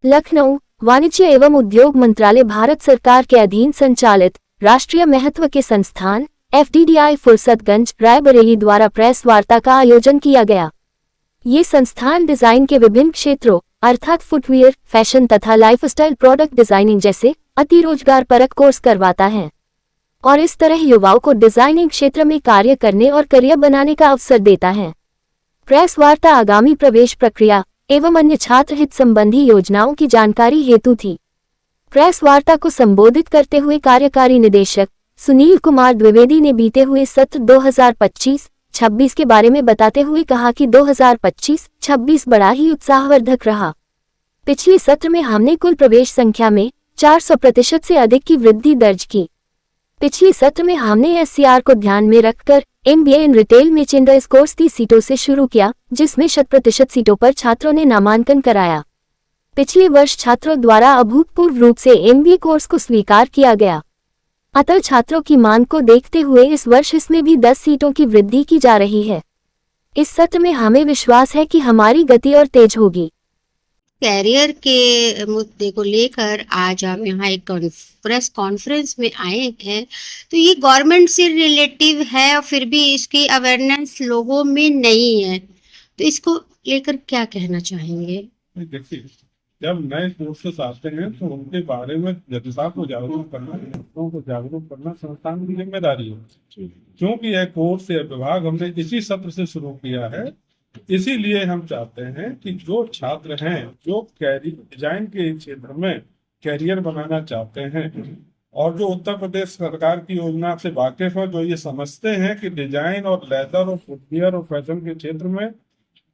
लखनऊ वाणिज्य एवं उद्योग मंत्रालय भारत सरकार के अधीन संचालित राष्ट्रीय महत्व के संस्थान FDDI फुर्सतगंज रायबरेली द्वारा प्रेस वार्ता का आयोजन किया गया। ये संस्थान डिजाइन के विभिन्न क्षेत्रों अर्थात फुटवियर, फैशन तथा लाइफस्टाइल प्रोडक्ट डिजाइनिंग जैसे अति रोजगार परक कोर्स करवाता है और इस तरह युवाओं को डिजाइनिंग क्षेत्र में कार्य करने और करियर बनाने का अवसर देता है। प्रेस वार्ता आगामी प्रवेश प्रक्रिया एवं अन्य छात्र हित संबंधी योजनाओं की जानकारी हेतु थी। प्रेस वार्ता को संबोधित करते हुए कार्यकारी निदेशक सुनील कुमार द्विवेदी ने बीते हुए सत्र 2025-26 के बारे में बताते हुए कहा कि 2025-26 बड़ा ही उत्साहवर्धक रहा। पिछले सत्र में हमने कुल प्रवेश संख्या में 400% से अधिक की वृद्धि दर्ज की। पिछले सत्र में हमने SCR को ध्यान में रखकर MBA in retail merchandise course 30 सीटों से शुरू किया, जिसमें 100% सीटों पर छात्रों ने नामांकन कराया। पिछले वर्ष छात्रों द्वारा अभूतपूर्व रूप से MBA कोर्स को स्वीकार किया गया, अतः छात्रों की मांग को देखते हुए इस वर्ष इसमें भी 10 सीटों की वृद्धि की जा रही है। इस सत्र में हमें विश्वास है कि हमारी गति और तेज होगी। कैरियर के मुद्दे को लेकर आज आप यहाँ एक प्रेस कॉन्फ्रेंस में आए हैं, तो ये गवर्नमेंट से रिलेटिव है और फिर भी इसकी अवेयरनेस लोगों में नहीं है, तो इसको लेकर क्या कहना चाहेंगे? देखिए, जब नए कोर्सेस आते हैं तो उनके बारे में जनता को जागरूक करना, लोगों को जागरूक करना संस्थान की जिम्मेदारी है। क्योंकि यह कोर्स या विभाग हमने इसी सत्र से शुरू किया है, इसीलिए हम चाहते हैं कि जो छात्र हैं जो कैरियर डिजाइन के क्षेत्र में कैरियर बनाना चाहते हैं और जो उत्तर प्रदेश सरकार की योजना से वाकिफ है, जो ये समझते हैं कि डिजाइन और लेदर और फुटवियर और फैशन के क्षेत्र में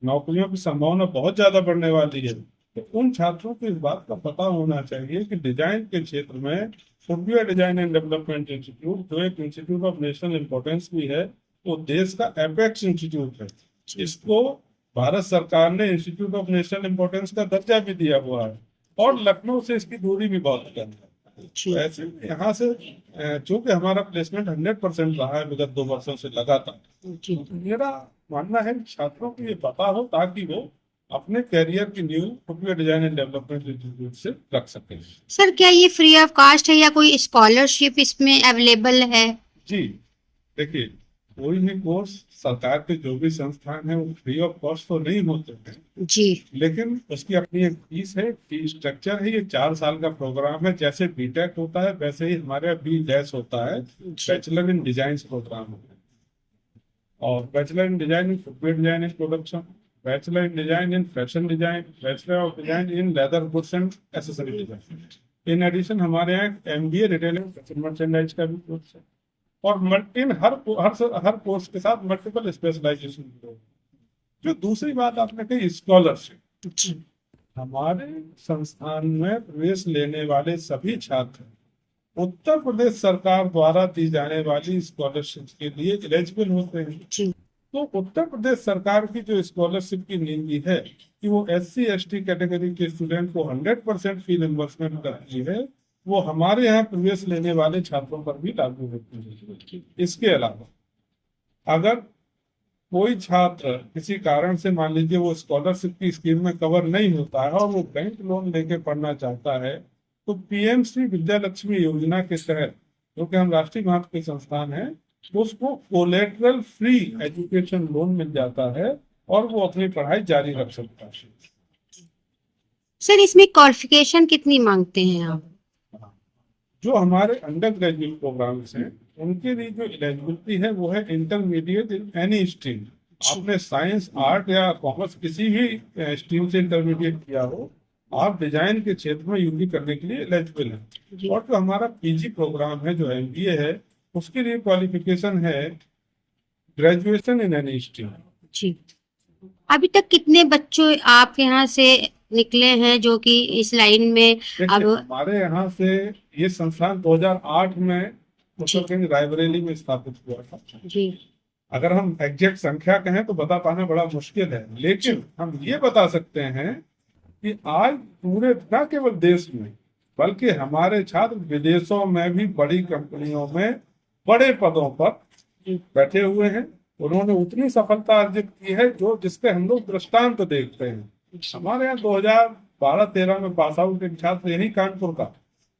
नौकरियों की संभावना बहुत ज्यादा बढ़ने वाली है, तो उन छात्रों को इस बात का पता होना चाहिए कि डिजाइन के क्षेत्र में footwear design and development institute, जो एक इंस्टीट्यूट ऑफ नेशनल इंपॉर्टेंस भी है, वो देश का एपेक्स इंस्टीट्यूट है। इसको भारत सरकार ने इंस्टीट्यूट ऑफ नेशनल इंपॉर्टेंस का दर्जा भी दिया हुआ है और लखनऊ से इसकी दूरी भी बहुत कम है। ऐसे यहाँ से चूंकि हमारा प्लेसमेंट 100% रहा है विगत 2 वर्षों से लगातार, तो मेरा मानना है छात्रों को ये पता हो ताकि वो अपने कैरियर की new footwear design and development institute से रख सके। सर, क्या ये फ्री ऑफ कॉस्ट है या कोई स्कॉलरशिप इसमें अवेलेबल है? जी देखिए, कोई भी कोर्स सरकार के जो भी संस्थान है वो फ्री ऑफ कॉस्ट तो नहीं होते हैं जी, लेकिन उसकी अपनी एक फीस है, फीस स्ट्रक्चर है। ये 4 साल का प्रोग्राम है, जैसे बीटेक होता है वैसे ही हमारे BDES होता है, बैचलर इन डिजाइन प्रोग्राम होता है। और bachelor in design in footwear design and production, bachelor in design in fashion design, bachelor of design in leather goods and accessory design. In addition हमारे यहाँ MBA retail and fashion merchandise का भी course है और इन हर course के साथ multiple specialisation. जो दूसरी बात आपने कही स्कॉलरशिप, हमारे संस्थान में प्रवेश लेने वाले सभी छात्र उत्तर प्रदेश सरकार द्वारा दी जाने वाली स्कॉलरशिप के लिए एलिजिबल होते हैं। तो उत्तर प्रदेश सरकार की जो स्कॉलरशिप की नीति है कि वो SC/ST कैटेगरी के स्टूडेंट को 100% फी रिम्बर्समेंट करती है, वो हमारे यहाँ प्रवेश लेने वाले छात्रों पर भी लागू होती है। इसके अलावा अगर कोई छात्र किसी कारण से मान लीजिए वो स्कॉलरशिप की स्कीम में कवर नहीं होता है और वो बैंक लोन लेके पढ़ना चाहता है, तो PM-श्री विद्या लक्ष्मी योजना के तहत, जो कि हम राष्ट्रीय महत्व के संस्थान है, उसको कोलेटरल फ्री एजुकेशन लोन मिल जाता है और वो अपनी पढ़ाई जारी रख सकता है। सर, इसमें क्वालिफिकेशन कितनी मांगते हैं आप? जो हमारे अंडर ग्रेजुएट प्रोग्राम्स हैं उनके लिए जो एलिजिबिलिटी है वो है इंटरमीडिएट इन एनी स्ट्रीम। आपने साइंस, आर्ट या कॉमर्स किसी भी स्ट्रीम से इंटरमीडिएट किया हो, आप डिजाइन के क्षेत्र में UG करने के लिए एलिजिबल हैं। और जो हमारा PG प्रोग्राम है जो MBA है, उसके लिए क्वालिफिकेशन है ग्रेजुएशन इन एनी स्ट्रीम। जी, अभी तक कितने बच्चों आप यहाँ से निकले हैं जो कि इस लाइन में? अब हमारे यहाँ से ये संस्थान 2008 में रायबरेली में स्थापित हुआ था जी। अगर हम एग्जैक्ट संख्या कहें तो बता पाना बड़ा मुश्किल है, लेकिन हम ये बता सकते हैं कि आज पूरे न केवल देश में बल्कि हमारे छात्र विदेशों में भी बड़ी कंपनियों में बड़े पदों पर बैठे हुए हैं। उन्होंने उतनी सफलता अर्जित की है जो जिसके हम लोग दृष्टांत देखते हैं। हमारे यहाँ 12-13 में पास आउट एक छात्र यही कानपुर का,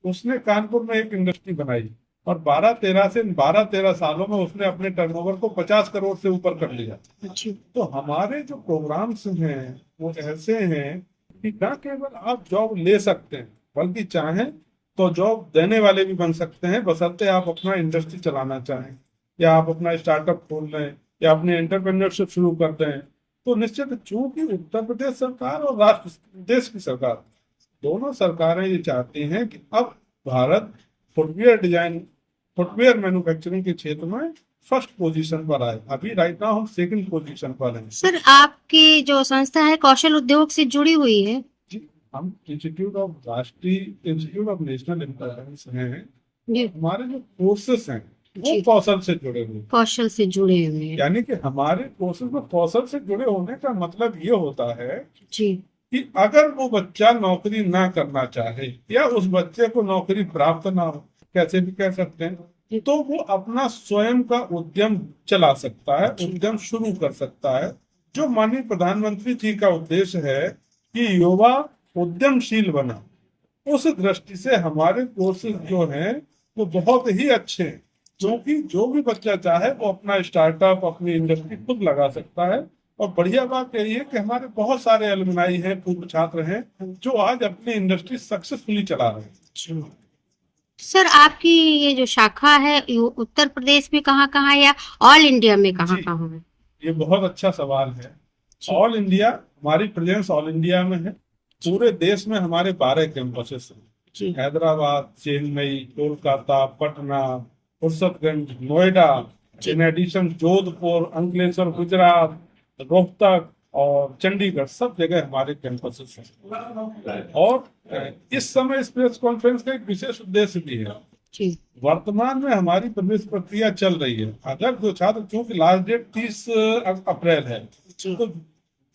उसने कानपुर में एक इंडस्ट्री बनाई और 12-13 सालों में उसने अपने टर्नओवर को 50 करोड़ से ऊपर कर लिया। अच्छा। तो हमारे जो प्रोग्राम्स हैं वो ऐसे हैं कि न केवल आप जॉब ले सकते हैं बल्कि चाहें तो जॉब देने वाले भी बन सकते हैं, बशर्ते आप अपना इंडस्ट्री चलाना चाहें या आप अपना स्टार्टअप खोल लें या अपनी एंटरप्रेन्योरशिप शुरू कर दें। तो निश्चित चूंकि उत्तर प्रदेश सरकार और राष्ट्र देश की सरकार दोनों सरकारें ये चाहती हैं कि अब भारत फुटवेयर मैन्युफैक्चरिंग के क्षेत्र में फर्स्ट पोजीशन पर आए। अभी राइट नाउ हम सेकंड पोजीशन पर हैं। सर, आपकी जो संस्था है कौशल उद्योग से जुड़ी हुई है? जी, हम राष्ट्रीय इंस्टीट्यूट ऑफ नेशनल इंटेलिजेंस हैं। जी। हमारे जो कोर्सेस हैं वो जी। कौशल से जुड़े हुए हैं। कौशल से जुड़े हुए हैं। यानी कि हमारे कोर्सेज में कौशल से जुड़े होने का मतलब ये होता है जी। कि अगर वो बच्चा नौकरी ना करना चाहे या उस बच्चे को नौकरी प्राप्त ना हो, कैसे भी कह सकते हैं, तो वो अपना स्वयं का उद्यम चला सकता है, उद्यम शुरू कर सकता है। जो माननीय प्रधानमंत्री जी का उद्देश्य है कि युवा उद्यमशील बना, उस दृष्टि से हमारे कोर्सेज जो हैं वो बहुत ही अच्छे हैं, क्योंकि जो भी बच्चा चाहे वो अपना स्टार्टअप अपनी इंडस्ट्री खुद लगा सकता है। और बढ़िया बात यही है कि हमारे बहुत सारे एलुमनाई हैं, पूर्व छात्र हैं जो आज अपनी इंडस्ट्री सक्सेसफुली चला रहे हैं। सर, आपकी ये जो शाखा है उत्तर प्रदेश में कहाँ कहाँ या ऑल इंडिया में कहाँ कहाँ है? ये बहुत अच्छा सवाल है। ऑल इंडिया, हमारी प्रेजेंस ऑल इंडिया में है। पूरे देश में हमारे 12 कैंपसेस हैं। हैदराबाद, चेन्नई, कोलकाता, पटना, फुर्सतगंज, नोएडा, इन एडिशन जोधपुर, अंकलेश्वर, गुजरात, रोहतक और चंडीगढ़, सब जगह हमारे कैंपसेस हैं। और इस समय इस प्रेस कॉन्फ्रेंस का एक विशेष उद्देश्य भी है। वर्तमान में हमारी प्रवेश प्रक्रिया चल रही है। अगर जो छात्र, क्योंकि लास्ट डेट 30 अप्रैल है, तो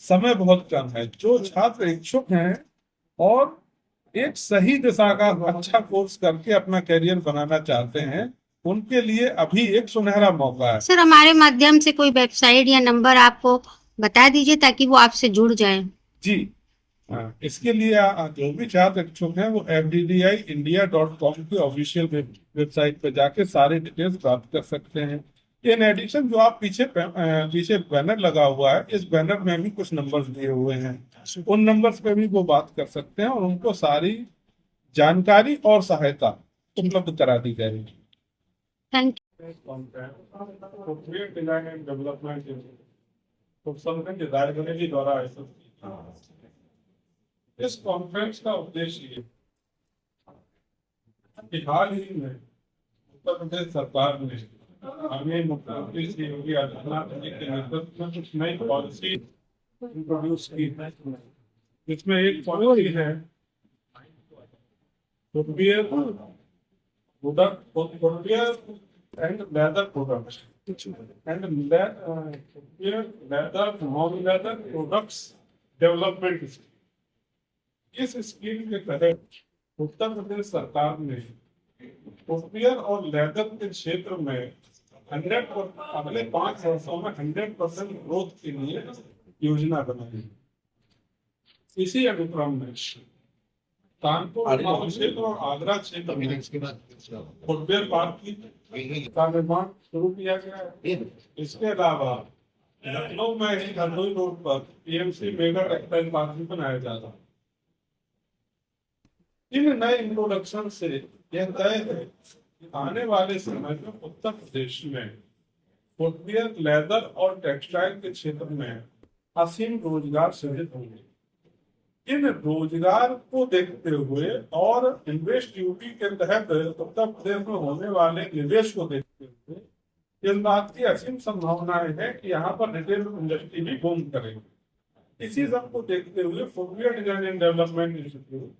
समय बहुत कम है। जो छात्र इच्छुक हैं और एक सही दिशा का अच्छा कोर्स करके अपना करियर बनाना चाहते हैं, उनके लिए अभी एक सुनहरा मौका है। सर, हमारे माध्यम से कोई वेबसाइट या नंबर आपको बता दीजिए ताकि वो आपसे जुड़ जाए। जी, इसके लिए जो भी छात्र इच्छुक हैं वो fddi.india.com की ऑफिशियल वेबसाइट पर जाके सारे डिटेल्स प्राप्त कर सकते हैं। इन एडिशन जो आप पीछे बैनर लगा हुआ है, इस बैनर में भी कुछ नंबर्स दिए हुए हैं, उन नंबर्स पे भी वो बात कर सकते हैं और उनको सारी जानकारी और सहायता उपलब्ध करा दी जाएगी। Thank you. इस कॉन्फ्रेंस का उद्देश्य ये हाल ही में उत्तर प्रदेश सरकार ने हमें मुख्यमंत्री श्री योगी आदित्यनाथ जी के नेतृत्व में कुछ नई पॉलिसी इंट्रोड्यूस की है, जिसमें एक पॉलिसी है footwear and leather products and leather non leather products development. इस स्कीम के तहत उत्तर प्रदेश सरकार ने फुटवियर और लेदर के क्षेत्र में 100 अगले 5 वर्षों में 100% ग्रोथ के लिए योजना बनाई। इसी अनुक्रम में कानपुर क्षेत्र और आगरा क्षेत्र में फुटवियर पार्क का निर्माण शुरू किया गया है। इसके अलावा लखनऊ में ही हरदोई रोड पर PMC मेगा टेक्सटाइल पार्क भी बनाया जा रहा है। इन नए इंट्रोडक्शन से यह तय है कि आने वाले समय में उत्तर प्रदेश में फुटवियर, लेदर और टेक्सटाइल के क्षेत्र में असीम रोजगार सृजित होंगे। इन रोजगार को देखते हुए और इन्वेस्ट यूपी के तहत उत्तर प्रदेश में होने वाले निवेश को देखते हुए इस बात की असीम संभावनाएं है कि यहाँ पर रिटेल इंडस्ट्री भी बूम करेगी। इसी सब को देखते हुए footwear design and development institute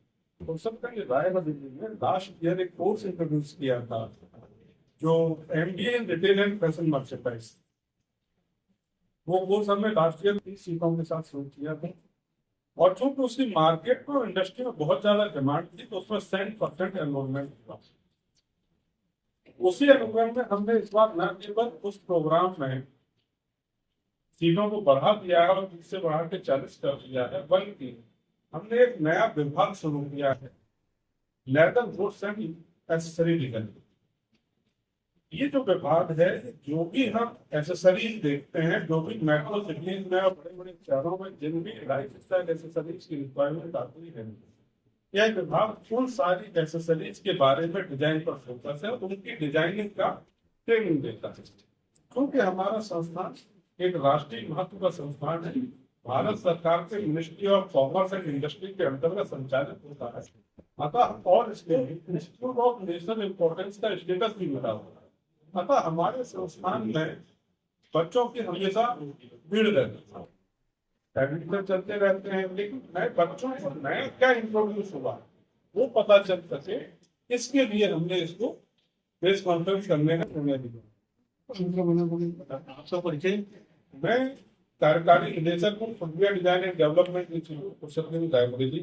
Raebareli में लास्ट ईयर एक कोर्स इंट्रोड्यूस किया था, जो MBA in retail and fashion merchandise. वो कोर्स हमने लास्ट ईयर 30 सीटों के साथ शुरू किया था और चूंकि उसकी मार्केट में इंडस्ट्री में बहुत ज्यादा डिमांड थी, तो उसमें 100% एनरोलमेंट हुआ। उसी अनुक्रम में हमने इस बार न केवल उस प्रोग्राम में सीटों को बढ़ा दिया है और 30 से बढ़ा के 40 कर दिया है, बल्कि हमने एक नया विभाग शुरू किया है, leather goods and accessory design. ये जो विभाग है, जो भी हम एक्सेसरीज देखते हैं, जो भी मेट्रो सिटीज में और बड़े बड़े शहरों में जिन भी लाइफस्टाइल एक्सेसरीज की रिक्वायरमेंट आती है, यह विभाग उन सारी एक्सेसरीज के बारे में डिजाइन पर फोकस है और उनकी डिजाइनिंग का ट्रेनिंग देता है। क्योंकि हमारा संस्थान एक राष्ट्रीय महत्व का संस्थान है, भारत सरकार के ministry of commerce and industry के अंतर्गत संचालित होता है, अतः और इसके इंस्टीट्यूट ऑफ नेशनल इंपॉर्टेंस का स्टेटस भी मिला हुआ है। अतः हमारे संस्थान में बच्चों की हमेशा भीड़ रहती है, एडमिशन चलते रहते हैं, लेकिन नए बच्चों को नया क्या इंट्रोड्यूस हुआ वो पता चल सके, इसके लिए हमने इसको प्रेस कॉन्फ्रेंस करने का निर्णय लिया। आपका परिचय? मैं कार्यकारी निदेशक हूँ footwear design and development institute, Kusal library.